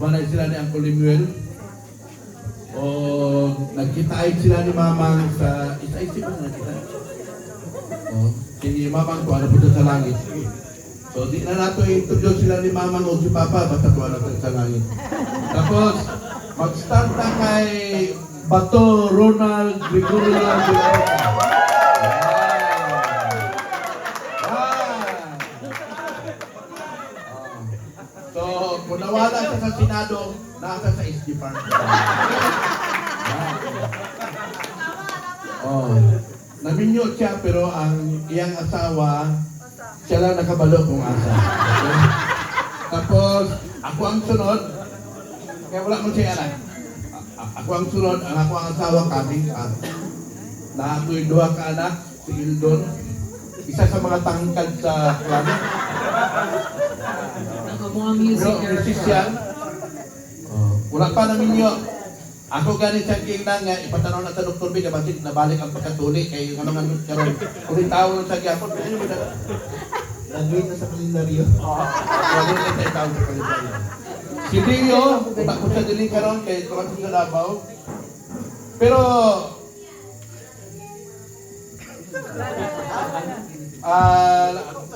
Umanay sila ni Uncle Lemuel. O nagkitaay sila ni Mamang sa isa-isip na nakita. O, si Mamang ko, ano po sa langit. So, di na nato introduce sila ni Mamang o si Papa, basta ko ano sa langit. Tapos, mag-start na kay Bato Ronald Gregorio Villareta. So, kung nawala siya sa Senado, nasa sa SD Park. Oh, naminyo siya pero ang iyang asawa, siya lang nakabalo kung asa. Okay? Tapos, ako ang sunod, kaya wala mo siya anak. Ako ang sunod, ako ang asawa, kaming ka. Na ako'y duha ka anak, si Ildon. Isa sa mga tangkad sa klan. Pero, musician. Wala pa namin yun. Ako ganit sa king na nga, ipatanaw na sa Dr. B, kabasit nabalik ang pagkatuli, kay ano nga karon kulit tao lang sa gyapon. Nagwit na sa kalendaryo. Nagwit na sa tao sa kalendaryo. Si Dio, bako sa diling karon kay tuwan sa Davao. Pero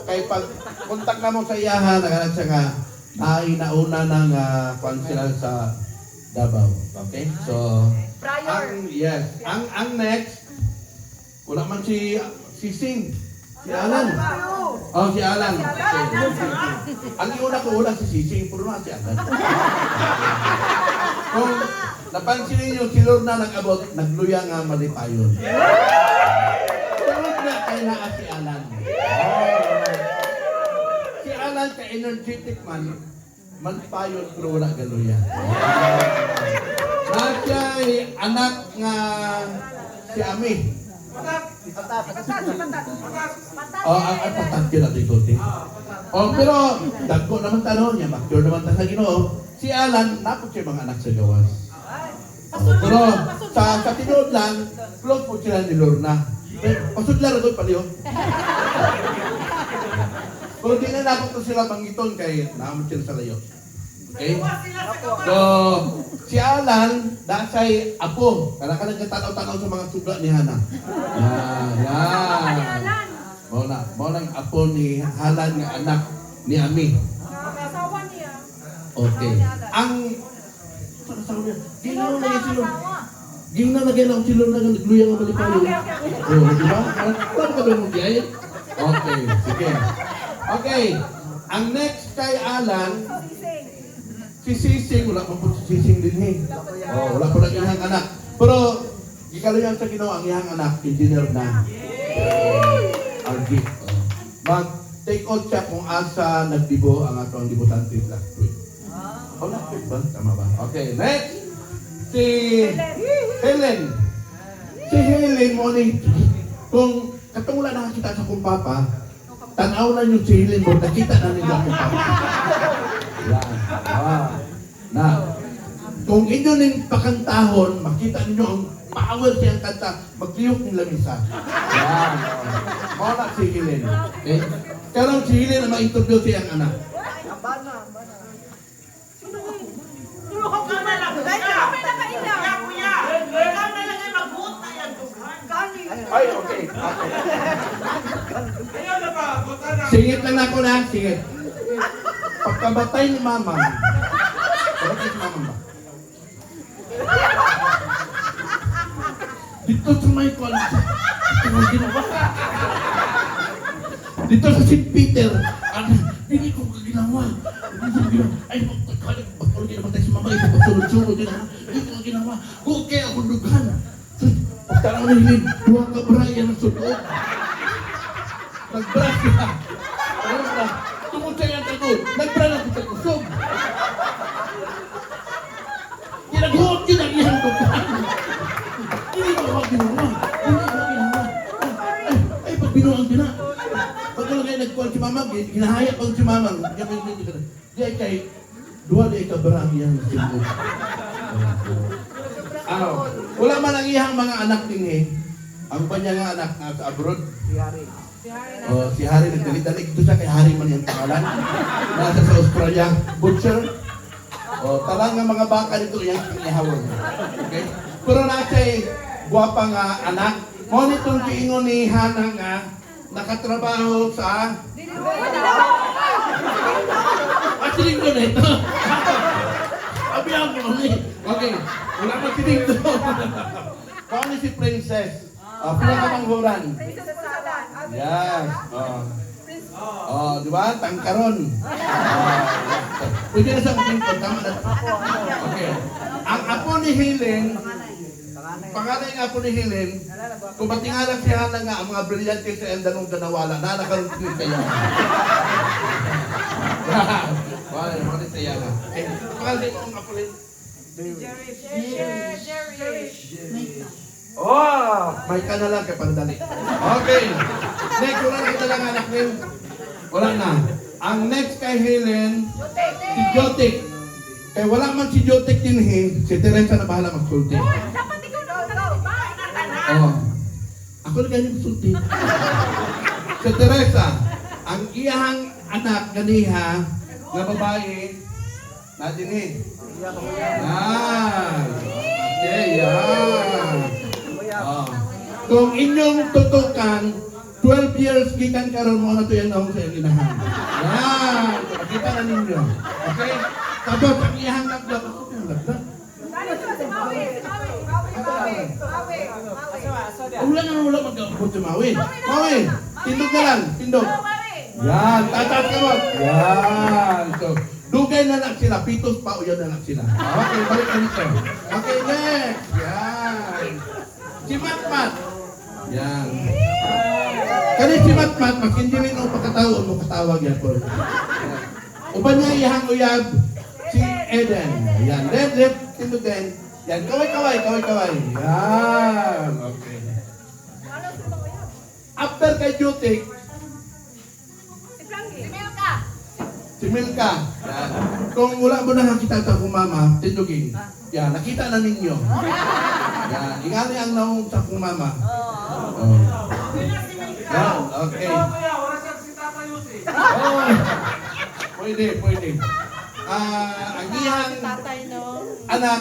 kay pag kontak na mo sa iyahan, nagalag siya nga ay nauna ng konsila sa Davao. Okay? So, ang next, wala man si Sing. Si Alan. Oh, si Alan. Ang iuna ko ulang si Sing, puro na si Alan. Kung napansin ninyo, si Lorna nag-abot, nagluya nga malipayon. Tulog na kay naa si Alan. Si Alan ka energetic man, magpayon pero wala galuya. Nasya'y anak nga si Ami. Ang patat yun natin ito. Pero dagko naman tanong niya, mature naman tayo sa Ginoo. Si Alan, napot siya mga anak sa gawas. Pero sa tinod lang, close po sila ni Lorna. Pasudlar ito pala yun. Pero di na napot sila mangiton kay naamot sila sa layo. Okay? So, si Alan, dasay apo. Kaya ka nagkatanaw-tanaw sa mga suga ni Hana. Yan. Mo nang apo ni Halan nga anak ni Ami. Asawa niya. Okay. Ang asawa niya, ginaw na yung silong. Ginaw na ginaw silong na nagluyang ang malipayo. Oh, di ba? Ano ka ba yung biyay? Okay, sige. Okay. Ang next kay Alan, si Sising, wala pa po si Sising din eh. Oh, wala po lang iyang anak. Pero, ikaluyan sa Ginoo ang iyang anak, engineer na. RG. Mag-take out siya kung asa nagdibo ang atong debutante last week. Oh, last week ba? Tama ba? Okay, next. Si Helen. Si Helen mo ni, kung katong wala nakakita sa kong papa, tanaw na yung si Helen mo, nakita na nila kong papa. Yan. Na, kung inyo ning pakantahon, makita ninyo ang power siyang kanta, magliyok ng lamisa. Yan. Muna si Helen. Okay? Karang si Helen na ma-interview siyang anak. Abana. Sino ka na lang? Dahil kami na kailang. Kuya, ikaw na lang ay mag-vote na yan. Ay, okay. Singit lang ako na, singit. Pagkabatay ni Mama, pagkabatay si Mama ba? Dito sa may kwalita, ito ang ginawa. Dito sa St. Peter, hindi ko kaginawa. Ay, pagkalit naman tayo si Mama, ito pagsulod-sulod yun ha. Hindi ko kaginawa. Okay, ako lugan. Pagkaraw na hilid, duha ka Brian ang sulod. Nag-brush ka. Ano na? Tungkol sa iyang tago, nag-brush ako sa kusog. Kinaghuot yun ang iyang lugan. Hindi ko ginawa. Ay, pag binuang din na. Pag ano kayo nagkuhan si Mama, ginahaya pa si Mama. Di ay kay, duha di ay kabarang iyang sulod. Wala man ang iyang mga anak din eh. Ang kanya nga anak sa abroad. Si Harry nagdalit-dalit. Ito siya kay Harry man yung pangalan. Nasa sa Australia. Butcher. O, talang nga mga baka dito yung kinihawon. Okay? Pero na siya guwapa nga anak. Mo nitong kiingon ni Hana nga nakatrabaho sa Asiling ko na ito. Abiyang ko ni. Okay. Wala pa siling to. Paano si Princess? Pinakamanghuran. Yes. Di ba? Tangkaron. Pwede na sa pingkod. Tama na. Okay. Ang apo ni Helen, pangalan ng apo ni Helen, kung matingalan siya na nga ang mga brilyante sa Endanong Ganawala, na nakaroon din kaya. Wala, wala siya na. Okay. Pangalan din ang apo ni Oh! May ka na lang kay Pandali. Okay. Next, wala na kita lang anak niyo. Wala na. Ang next kay Helen, si Jotik. Kaya wala man si Jotik din si Teresa na bahala magsulti. Dapat ikaw na magsalita. Oh. Ako na ganyan magsulti. Si Teresa, ang iyahang anak ganiha na babae na din Okay, yan. Kung inyong tutukan, 12 years gikan karon mo na to yan ako sa inahan. Yan. Makita na ninyo. Okay? Tapos, ang iyahang laglag. Ako yung laglag. Wala mag-abot si Mawi. Mawi, tindog na lang. Tindog. Yan. Tataas ka mo. Yan. So, dugay na lang sila. Pitos pa uyan na lang sila. Okay, balik ka nito. Okay, next. Yan. Si Matmat. Yan. Kani si Matmat, makindi rin ang pagkatawag mo katawag yan po. Uban niya iyahang uyab, si Eden. Yan. Then, tindog din. Yan. Kaway. Yan. Okay. After kay Jutik, si Milka. Yan. Kung wala mo na nakita sa akong mama, tindugin. Yan, nakita na ninyo. Yan, ingani ang naong sa akong mama. Oh. Yan, okay. Oh. Pwede. Ang iyang anak.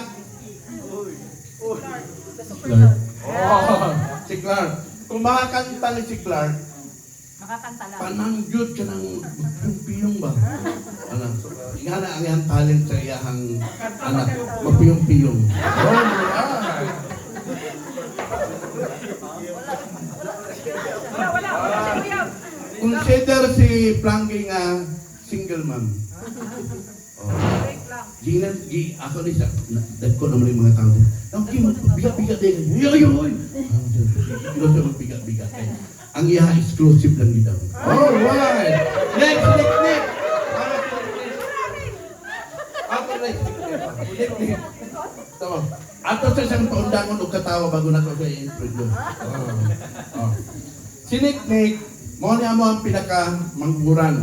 Clark. Oh, si Clark. Kung makakanta ni si Clark, Makakanta lang. panangyod ka ng magpiyong-piyong ba? Ano? Nga na ang iyang talent sa iyahang anak. Magpiyong-piyong. Oh, Wala. consider si Planky nga single mom. Oh. Ako ni sa dagko naman yung mga tao. Okay, bigat-bigat din. Yoy! Ilo siya magbigat-bigat. Ang iya exclusive lang daw. Alright! Next! Tama. Ato sa isang paundangon o katawa bago na ito sa introduce. Si Nick, mo niya mo ang pinaka-mangguran.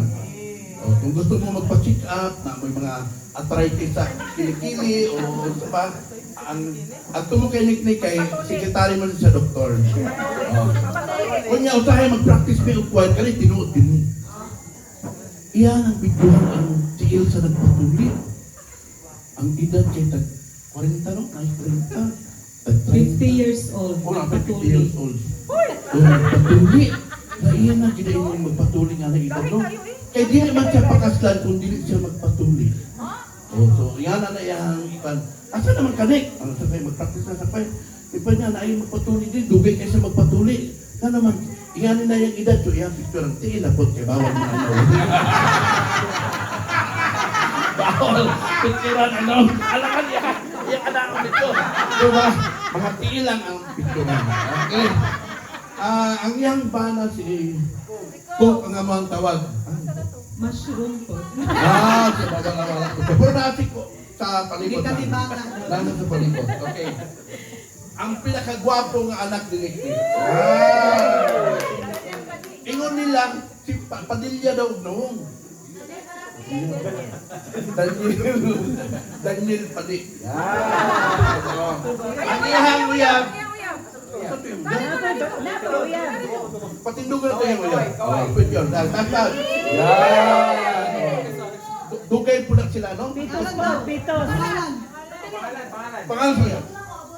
Kung gusto mo magpa-check up na may mga arthritis sa kilikili o sa pa, ang tumo kay Nick kay sekretary mo sa doktor. Kung niya usahay mag-practice may ukwan, kaya tinuot din. Iyan ang bigyan ang si Ilsa nagpatuli. Ang edad kay tag 40 no? Ay 40. 50 years old. Wala pa 50 years old. Nagpatuli. Na iyan na gina yung magpatuli nga na edad no? Kaya di naman siya pakaslan kung di siya magpatuli. So iyan na iyang ipan. Asa naman kanik? Ano sa kayo mag-practice na sa kayo? Iba niya na ayaw magpatuli din. Dugay kayo sa magpatuli. Na naman, inganin na yung edad. So iyang picture ang tiin na po. Kaya bawal mo na bawal. Picturean ano. Alangan yan. Yung anak nito. Diba? Mga tiilang ang picturean. Okay. Ang iyang bana si Cook ang amang tawag. Mushroom po. Sa babang-awala ko. Pero nasi ko sa palibot. Lalo sa palibot. Okay. Ang pinakagwapo ng anak ni Nick. Ingon nila, si Padilla daw noong. Daniel Padi. Ang ihang uyab. Patindugan ko yung uyab. Pwede yun. Tatag. Dugay po na sila, no? Pitos po, pitos. Pangalan sa'yo?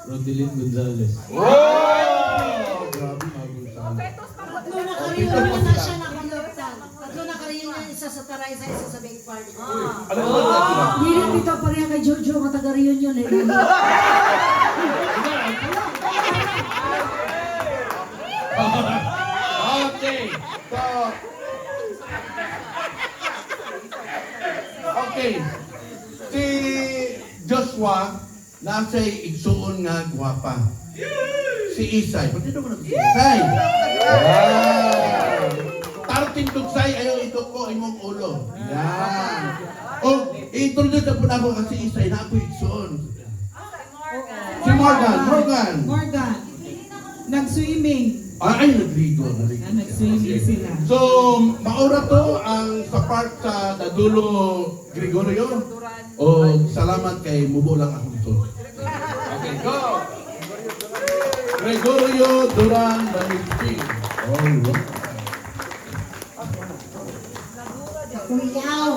Rodelyn Gonzalez. Wow! Grabe, mag-usap. Tatlo na ka-reunion na siya nakalaptan. Tatlo na ka-reunion, isa sa Taraysa, isa sa Big Party. Ano ba sila? Hindi rin dito pareha kay Jojo, mataga-reunion eh. Okay. So, okay. Si Joshua, nasa igsuon nga gwapa. Si Isay. Pati na mo na si Isay. Wow. Tarting dugsay, ayaw ito ko imong ulo. Yan. O, i-introduce na po na ako kasi Isay na ako igsuon. Si Morgan. Morgan. Nag-swimming. Ay, nagrigo. Nag-swimming sila. So, maura to ang sa part sa Dadulo Gregorio. O, salamat kay Mubo lang ako ito. Okay, go! Gregorio Duran Danilti. Alright. Kuyaw!